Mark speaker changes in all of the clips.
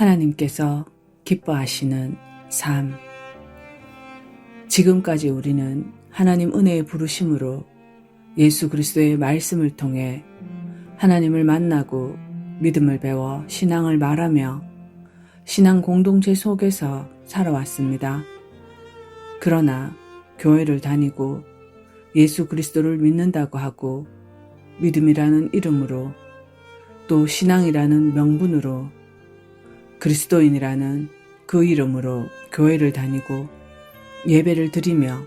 Speaker 1: 하나님께서 기뻐하시는 삶. 지금까지 우리는 하나님 은혜의 부르심으로 예수 그리스도의 말씀을 통해 하나님을 만나고 믿음을 배워 신앙을 말하며 신앙 공동체 속에서 살아왔습니다. 그러나 교회를 다니고 예수 그리스도를 믿는다고 하고 믿음이라는 이름으로 또 신앙이라는 명분으로 그리스도인이라는 그 이름으로 교회를 다니고 예배를 드리며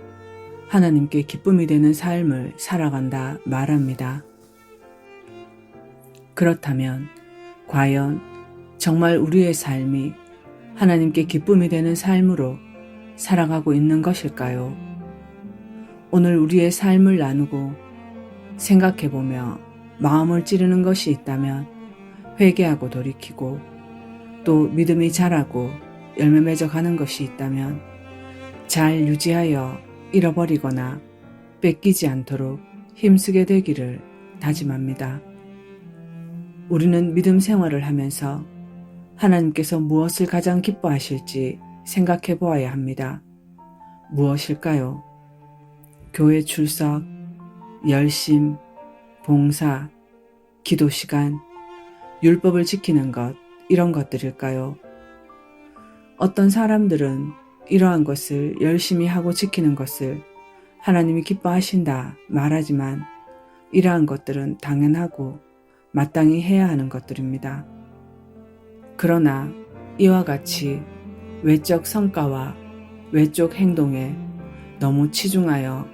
Speaker 1: 하나님께 기쁨이 되는 삶을 살아간다 말합니다. 그렇다면 과연 정말 우리의 삶이 하나님께 기쁨이 되는 삶으로 살아가고 있는 것일까요? 오늘 우리의 삶을 나누고 생각해보며 마음을 찌르는 것이 있다면 회개하고 돌이키고 또 믿음이 자라고 열매 맺어가는 것이 있다면 잘 유지하여 잃어버리거나 뺏기지 않도록 힘쓰게 되기를 다짐합니다. 우리는 믿음 생활을 하면서 하나님께서 무엇을 가장 기뻐하실지 생각해 보아야 합니다. 무엇일까요? 교회 출석, 열심, 봉사, 기도 시간, 율법을 지키는 것, 이런 것들일까요? 어떤 사람들은 이러한 것을 열심히 하고 지키는 것을 하나님이 기뻐하신다 말하지만 이러한 것들은 당연하고 마땅히 해야 하는 것들입니다. 그러나 이와 같이 외적 성과와 외적 행동에 너무 치중하여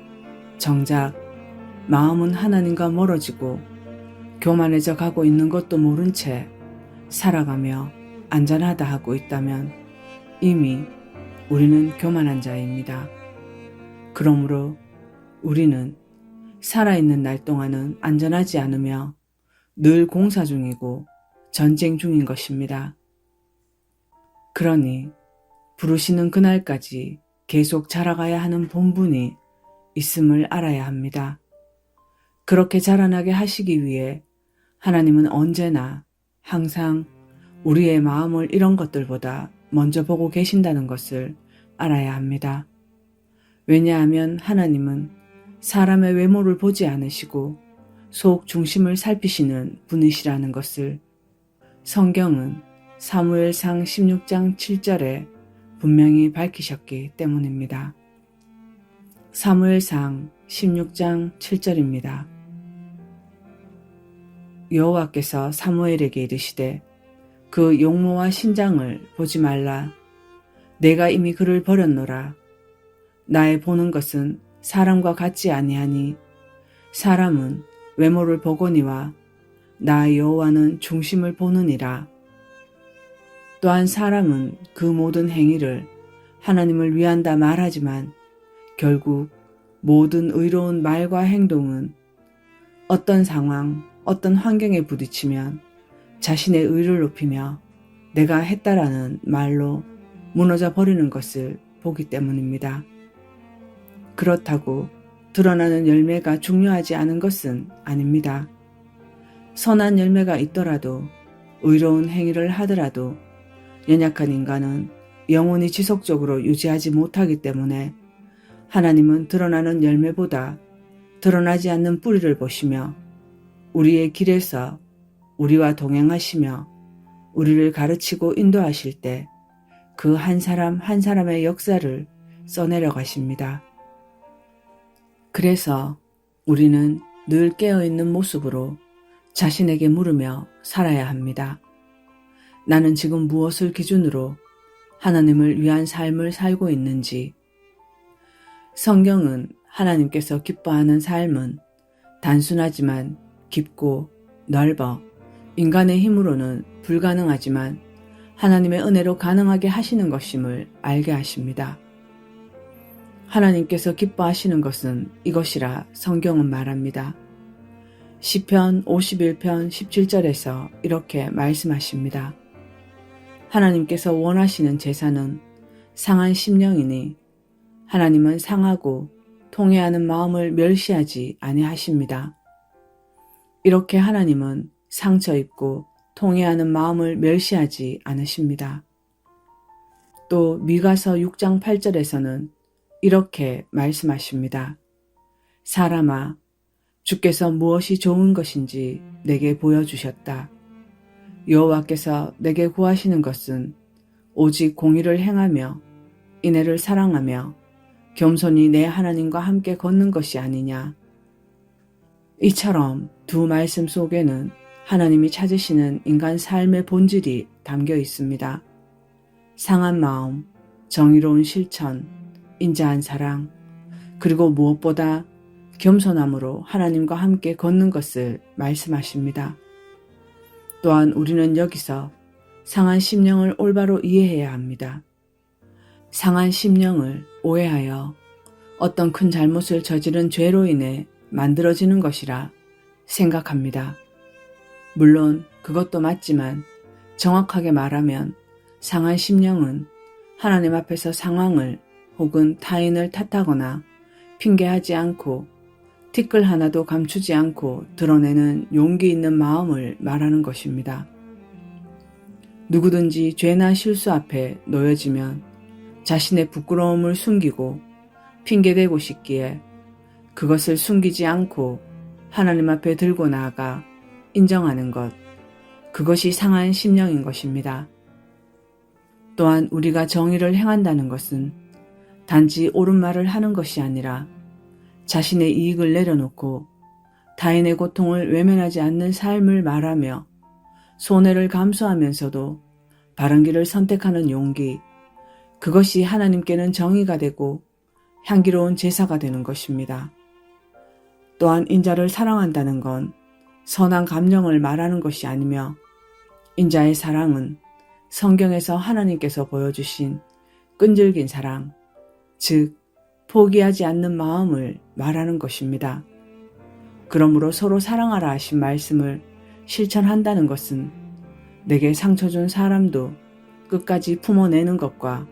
Speaker 1: 정작 마음은 하나님과 멀어지고 교만해져 가고 있는 것도 모른 채 살아가며 안전하다 하고 있다면 이미 우리는 교만한 자입니다. 그러므로 우리는 살아있는 날 동안은 안전하지 않으며 늘 공사 중이고 전쟁 중인 것입니다. 그러니 부르시는 그날까지 계속 자라가야 하는 본분이 있음을 알아야 합니다. 그렇게 자라나게 하시기 위해 하나님은 언제나 항상 우리의 마음을 이런 것들보다 먼저 보고 계신다는 것을 알아야 합니다. 왜냐하면 하나님은 사람의 외모를 보지 않으시고 속 중심을 살피시는 분이시라는 것을 성경은 사무엘상 16장 7절에 분명히 밝히셨기 때문입니다. 사무엘상 16장 7절입니다. 여호와께서 사무엘에게 이르시되 그 용모와 신장을 보지 말라. 내가 이미 그를 버렸노라. 나의 보는 것은 사람과 같지 아니하니 사람은 외모를 보거니와 나 여호와는 중심을 보느니라. 또한 사람은 그 모든 행위를 하나님을 위한다 말하지만 결국 모든 의로운 말과 행동은 어떤 상황, 어떤 환경에 부딪히면 자신의 의를 높이며 내가 했다라는 말로 무너져 버리는 것을 보기 때문입니다. 그렇다고 드러나는 열매가 중요하지 않은 것은 아닙니다. 선한 열매가 있더라도 의로운 행위를 하더라도 연약한 인간은 영원히 지속적으로 유지하지 못하기 때문에 하나님은 드러나는 열매보다 드러나지 않는 뿌리를 보시며 우리의 길에서 우리와 동행하시며 우리를 가르치고 인도하실 때 그 한 사람 한 사람의 역사를 써내려 가십니다. 그래서 우리는 늘 깨어있는 모습으로 자신에게 물으며 살아야 합니다. 나는 지금 무엇을 기준으로 하나님을 위한 삶을 살고 있는지. 성경은 하나님께서 기뻐하는 삶은 단순하지만 깊고 넓어 인간의 힘으로는 불가능하지만 하나님의 은혜로 가능하게 하시는 것임을 알게 하십니다. 하나님께서 기뻐하시는 것은 이것이라 성경은 말합니다. 시편 51편 17절에서 이렇게 말씀하십니다. 하나님께서 원하시는 제사는 상한 심령이니 하나님은 상하고 통회하는 마음을 멸시하지 아니하십니다. 이렇게 하나님은 상처 입고 통회하는 마음을 멸시하지 않으십니다. 또 미가서 6장 8절에서는 이렇게 말씀하십니다. 사람아, 주께서 무엇이 좋은 것인지 내게 보여주셨다. 여호와께서 내게 구하시는 것은 오직 공의를 행하며 인애를 사랑하며 겸손히 내 하나님과 함께 걷는 것이 아니냐. 이처럼 두 말씀 속에는 하나님이 찾으시는 인간 삶의 본질이 담겨 있습니다. 상한 마음, 정의로운 실천, 인자한 사랑, 그리고 무엇보다 겸손함으로 하나님과 함께 걷는 것을 말씀하십니다. 또한 우리는 여기서 상한 심령을 올바로 이해해야 합니다. 상한 심령을 오해하여 어떤 큰 잘못을 저지른 죄로 인해 만들어지는 것이라 생각합니다. 물론 그것도 맞지만 정확하게 말하면 상한 심령은 하나님 앞에서 상황을 혹은 타인을 탓하거나 핑계하지 않고 티끌 하나도 감추지 않고 드러내는 용기 있는 마음을 말하는 것입니다. 누구든지 죄나 실수 앞에 놓여지면 자신의 부끄러움을 숨기고 핑계대고 싶기에 그것을 숨기지 않고 하나님 앞에 들고 나아가 인정하는 것, 그것이 상한 심령인 것입니다. 또한 우리가 정의를 행한다는 것은 단지 옳은 말을 하는 것이 아니라 자신의 이익을 내려놓고 타인의 고통을 외면하지 않는 삶을 말하며 손해를 감수하면서도 바른 길을 선택하는 용기, 그것이 하나님께는 정의가 되고 향기로운 제사가 되는 것입니다. 또한 인자를 사랑한다는 건 선한 감정을 말하는 것이 아니며 인자의 사랑은 성경에서 하나님께서 보여주신 끈질긴 사랑, 즉 포기하지 않는 마음을 말하는 것입니다. 그러므로 서로 사랑하라 하신 말씀을 실천한다는 것은 내게 상처 준 사람도 끝까지 품어내는 것과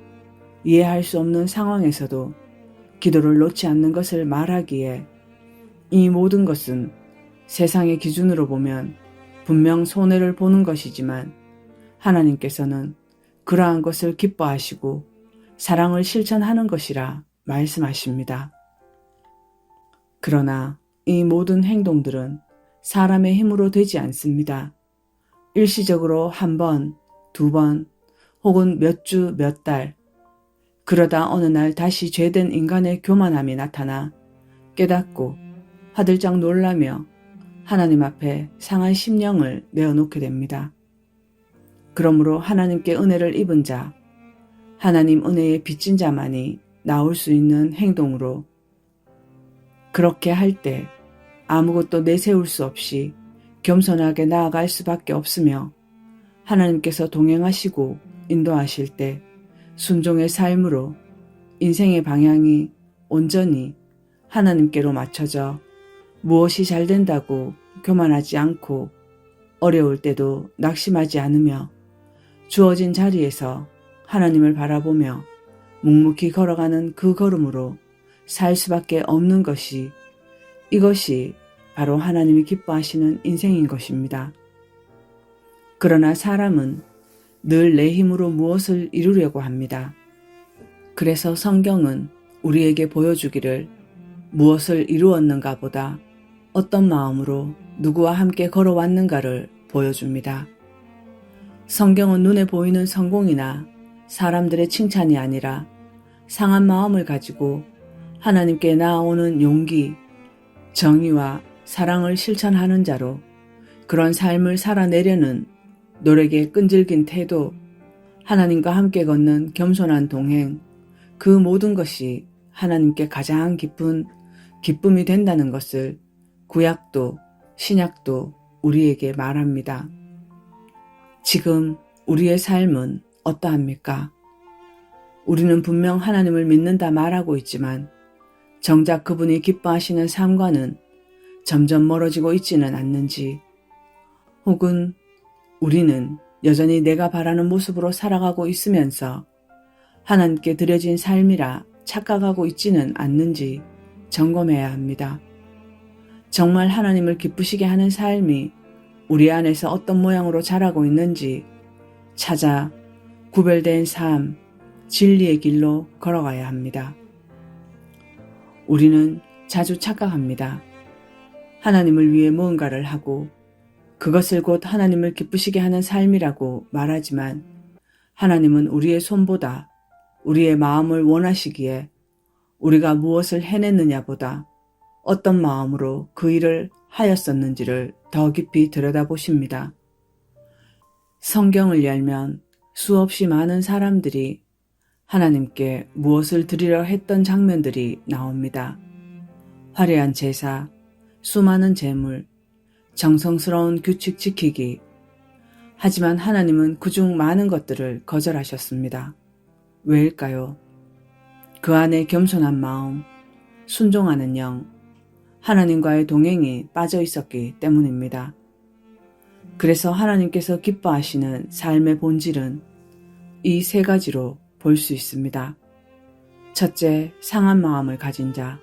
Speaker 1: 이해할 수 없는 상황에서도 기도를 놓지 않는 것을 말하기에 이 모든 것은 세상의 기준으로 보면 분명 손해를 보는 것이지만 하나님께서는 그러한 것을 기뻐하시고 사랑을 실천하는 것이라 말씀하십니다. 그러나 이 모든 행동들은 사람의 힘으로 되지 않습니다. 일시적으로 한 번, 두 번, 혹은 몇 주, 몇 달, 그러다 어느 날 다시 죄된 인간의 교만함이 나타나 깨닫고 화들짝 놀라며 하나님 앞에 상한 심령을 내어놓게 됩니다. 그러므로 하나님께 은혜를 입은 자, 하나님 은혜에 빚진 자만이 나올 수 있는 행동으로 그렇게 할 때 아무것도 내세울 수 없이 겸손하게 나아갈 수밖에 없으며 하나님께서 동행하시고 인도하실 때 순종의 삶으로 인생의 방향이 온전히 하나님께로 맞춰져 무엇이 잘 된다고 교만하지 않고 어려울 때도 낙심하지 않으며 주어진 자리에서 하나님을 바라보며 묵묵히 걸어가는 그 걸음으로 살 수밖에 없는 것이 이것이 바로 하나님이 기뻐하시는 인생인 것입니다. 그러나 사람은 늘 내 힘으로 무엇을 이루려고 합니다. 그래서 성경은 우리에게 보여주기를 무엇을 이루었는가 보다 어떤 마음으로 누구와 함께 걸어왔는가를 보여줍니다. 성경은 눈에 보이는 성공이나 사람들의 칭찬이 아니라 상한 마음을 가지고 하나님께 나아오는 용기, 정의와 사랑을 실천하는 자로 그런 삶을 살아내려는 노력의 끈질긴 태도, 하나님과 함께 걷는 겸손한 동행, 그 모든 것이 하나님께 가장 깊은 기쁨이 된다는 것을 구약도 신약도 우리에게 말합니다. 지금 우리의 삶은 어떠합니까? 우리는 분명 하나님을 믿는다 말하고 있지만 정작 그분이 기뻐하시는 삶과는 점점 멀어지고 있지는 않는지, 혹은 우리는 여전히 내가 바라는 모습으로 살아가고 있으면서 하나님께 드려진 삶이라 착각하고 있지는 않는지 점검해야 합니다. 정말 하나님을 기쁘시게 하는 삶이 우리 안에서 어떤 모양으로 자라고 있는지 찾아 구별된 삶, 진리의 길로 걸어가야 합니다. 우리는 자주 착각합니다. 하나님을 위해 무언가를 하고 그것을 곧 하나님을 기쁘시게 하는 삶이라고 말하지만 하나님은 우리의 손보다 우리의 마음을 원하시기에 우리가 무엇을 해냈느냐보다 어떤 마음으로 그 일을 하였었는지를 더 깊이 들여다보십니다. 성경을 열면 수없이 많은 사람들이 하나님께 무엇을 드리려 했던 장면들이 나옵니다. 화려한 제사, 수많은 제물, 정성스러운 규칙 지키기. 하지만 하나님은 그중 많은 것들을 거절하셨습니다. 왜일까요? 그 안에 겸손한 마음, 순종하는 영, 하나님과의 동행이 빠져 있었기 때문입니다. 그래서 하나님께서 기뻐하시는 삶의 본질은 이 세 가지로 볼 수 있습니다. 첫째, 상한 마음을 가진 자.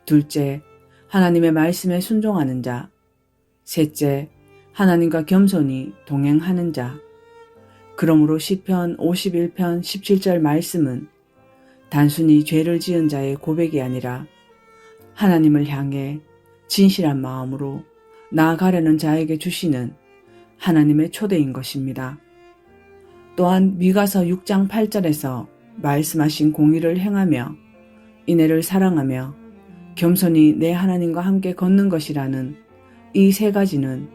Speaker 1: 둘째, 하나님의 말씀에 순종하는 자. 셋째, 하나님과 겸손히 동행하는 자. 그러므로 시편 51편 17절 말씀은 단순히 죄를 지은 자의 고백이 아니라 하나님을 향해 진실한 마음으로 나아가려는 자에게 주시는 하나님의 초대인 것입니다. 또한 미가서 6장 8절에서 말씀하신 공의를 행하며 이내를 사랑하며 겸손히 내 하나님과 함께 걷는 것이라는 이 세 가지는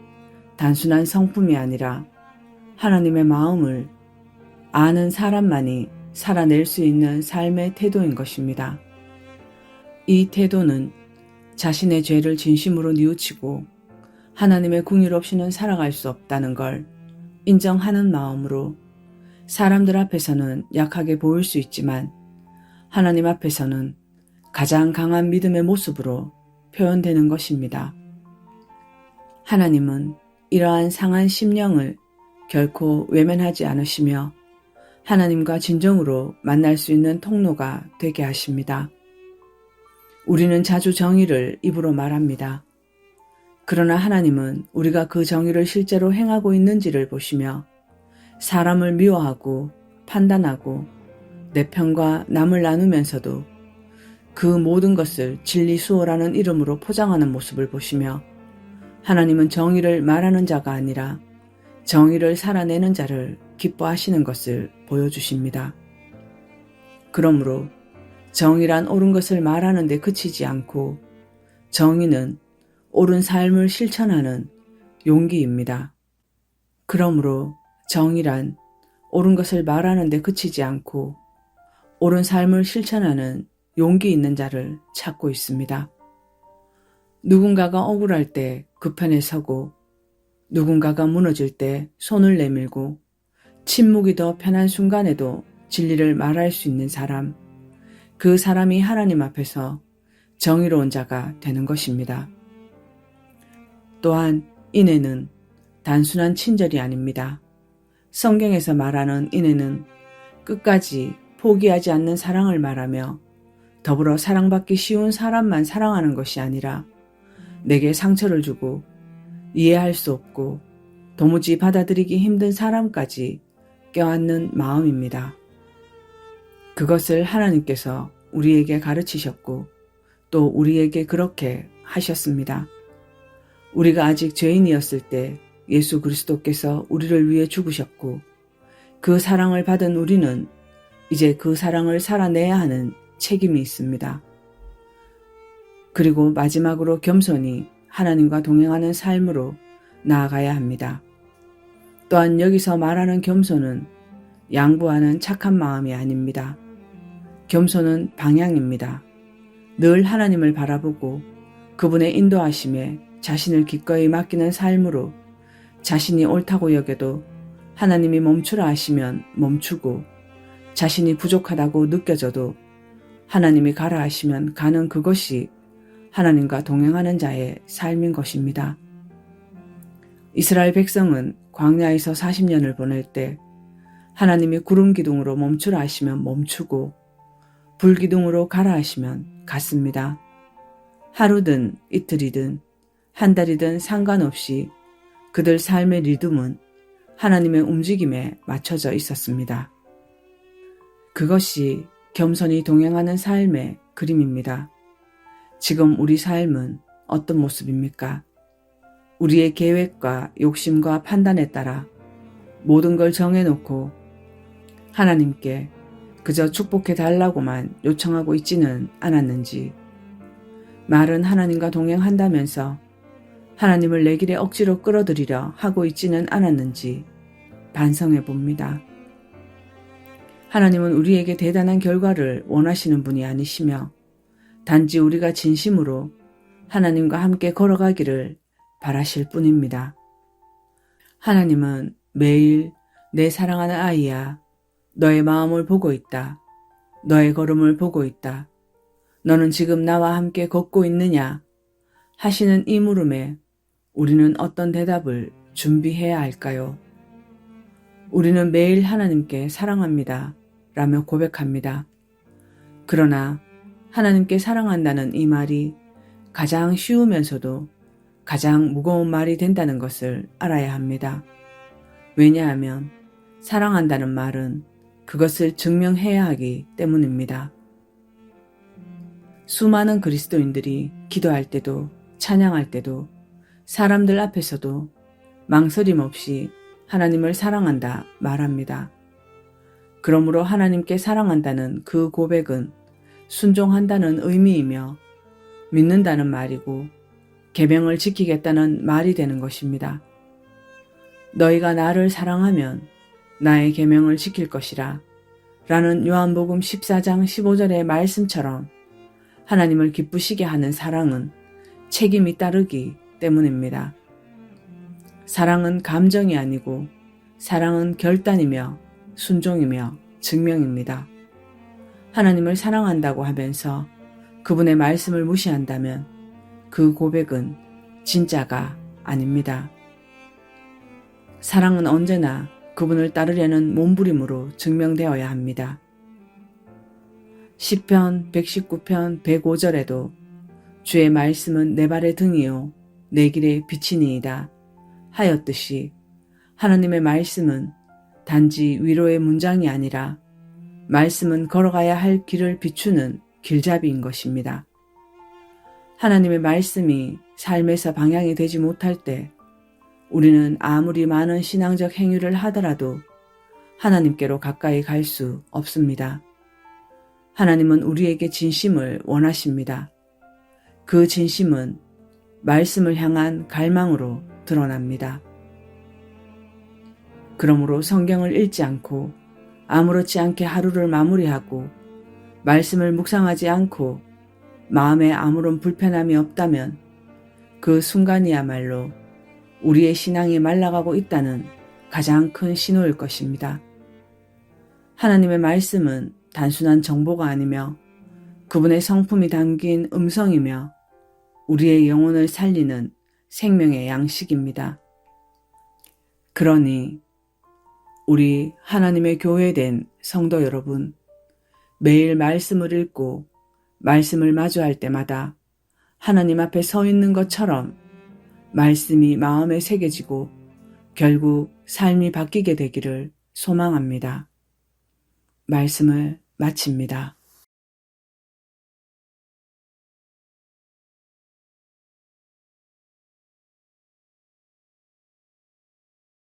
Speaker 1: 단순한 성품이 아니라 하나님의 마음을 아는 사람만이 살아낼 수 있는 삶의 태도인 것입니다. 이 태도는 자신의 죄를 진심으로 뉘우치고 하나님의 궁율 없이는 살아갈 수 없다는 걸 인정하는 마음으로 사람들 앞에서는 약하게 보일 수 있지만 하나님 앞에서는 가장 강한 믿음의 모습으로 표현되는 것입니다. 하나님은 이러한 상한 심령을 결코 외면하지 않으시며 하나님과 진정으로 만날 수 있는 통로가 되게 하십니다. 우리는 자주 정의를 입으로 말합니다. 그러나 하나님은 우리가 그 정의를 실제로 행하고 있는지를 보시며 사람을 미워하고 판단하고 내 편과 남을 나누면서도 그 모든 것을 진리 수호라는 이름으로 포장하는 모습을 보시며 하나님은 정의를 말하는 자가 아니라 정의를 살아내는 자를 기뻐하시는 것을 보여주십니다. 그러므로 정의란 옳은 것을 말하는 데 그치지 않고 정의는 옳은 삶을 실천하는 용기입니다. 그러므로 정의란 옳은 것을 말하는 데 그치지 않고 옳은 삶을 실천하는 용기 있는 자를 찾고 있습니다. 누군가가 억울할 때 그 편에 서고 누군가가 무너질 때 손을 내밀고 침묵이 더 편한 순간에도 진리를 말할 수 있는 사람, 그 사람이 하나님 앞에서 정의로운 자가 되는 것입니다. 또한 인애는 단순한 친절이 아닙니다. 성경에서 말하는 인애는 끝까지 포기하지 않는 사랑을 말하며 더불어 사랑받기 쉬운 사람만 사랑하는 것이 아니라 내게 상처를 주고 이해할 수 없고 도무지 받아들이기 힘든 사람까지 껴안는 마음입니다. 그것을 하나님께서 우리에게 가르치셨고 또 우리에게 그렇게 하셨습니다. 우리가 아직 죄인이었을 때 예수 그리스도께서 우리를 위해 죽으셨고 그 사랑을 받은 우리는 이제 그 사랑을 살아내야 하는 책임이 있습니다. 그리고 마지막으로 겸손히 하나님과 동행하는 삶으로 나아가야 합니다. 또한 여기서 말하는 겸손은 양보하는 착한 마음이 아닙니다. 겸손은 방향입니다. 늘 하나님을 바라보고 그분의 인도하심에 자신을 기꺼이 맡기는 삶으로 자신이 옳다고 여겨도 하나님이 멈추라 하시면 멈추고 자신이 부족하다고 느껴져도 하나님이 가라 하시면 가는 그것이 하나님과 동행하는 자의 삶인 것입니다. 이스라엘 백성은 광야에서 40년을 보낼 때 하나님이 구름 기둥으로 멈추라 하시면 멈추고 불 기둥으로 가라 하시면 갔습니다. 하루든 이틀이든 한 달이든 상관없이 그들 삶의 리듬은 하나님의 움직임에 맞춰져 있었습니다. 그것이 겸손히 동행하는 삶의 그림입니다. 지금 우리 삶은 어떤 모습입니까? 우리의 계획과 욕심과 판단에 따라 모든 걸 정해놓고 하나님께 그저 축복해 달라고만 요청하고 있지는 않았는지, 말은 하나님과 동행한다면서 하나님을 내 길에 억지로 끌어들이려 하고 있지는 않았는지 반성해 봅니다. 하나님은 우리에게 대단한 결과를 원하시는 분이 아니시며 단지 우리가 진심으로 하나님과 함께 걸어가기를 바라실 뿐입니다. 하나님은 매일 내 사랑하는 아이야, 너의 마음을 보고 있다. 너의 걸음을 보고 있다. 너는 지금 나와 함께 걷고 있느냐? 하시는 이 물음에 우리는 어떤 대답을 준비해야 할까요? 우리는 매일 하나님께 사랑합니다 라며 고백합니다. 그러나 하나님께 사랑한다는 이 말이 가장 쉬우면서도 가장 무거운 말이 된다는 것을 알아야 합니다. 왜냐하면 사랑한다는 말은 그것을 증명해야 하기 때문입니다. 수많은 그리스도인들이 기도할 때도 찬양할 때도 사람들 앞에서도 망설임 없이 하나님을 사랑한다 말합니다. 그러므로 하나님께 사랑한다는 그 고백은 순종한다는 의미이며 믿는다는 말이고 계명을 지키겠다는 말이 되는 것입니다. 너희가 나를 사랑하면 나의 계명을 지킬 것이라 라는 요한복음 14장 15절의 말씀처럼 하나님을 기쁘시게 하는 사랑은 책임이 따르기 때문입니다. 사랑은 감정이 아니고 사랑은 결단이며 순종이며 증명입니다. 하나님을 사랑한다고 하면서 그분의 말씀을 무시한다면 그 고백은 진짜가 아닙니다. 사랑은 언제나 그분을 따르려는 몸부림으로 증명되어야 합니다. 시편 119편 105절에도 주의 말씀은 내 발의 등이요 내 길의 빛이니이다 하였듯이 하나님의 말씀은 단지 위로의 문장이 아니라 말씀은 걸어가야 할 길을 비추는 길잡이인 것입니다. 하나님의 말씀이 삶에서 방향이 되지 못할 때 우리는 아무리 많은 신앙적 행위를 하더라도 하나님께로 가까이 갈 수 없습니다. 하나님은 우리에게 진심을 원하십니다. 그 진심은 말씀을 향한 갈망으로 드러납니다. 그러므로 성경을 읽지 않고 아무렇지 않게 하루를 마무리하고 말씀을 묵상하지 않고 마음에 아무런 불편함이 없다면 그 순간이야말로 우리의 신앙이 말라가고 있다는 가장 큰 신호일 것입니다. 하나님의 말씀은 단순한 정보가 아니며 그분의 성품이 담긴 음성이며 우리의 영혼을 살리는 생명의 양식입니다. 그러니 우리 하나님의 교회된 성도 여러분, 매일 말씀을 읽고 말씀을 마주할 때마다 하나님 앞에 서 있는 것처럼 말씀이 마음에 새겨지고 결국 삶이 바뀌게 되기를 소망합니다. 말씀을 마칩니다.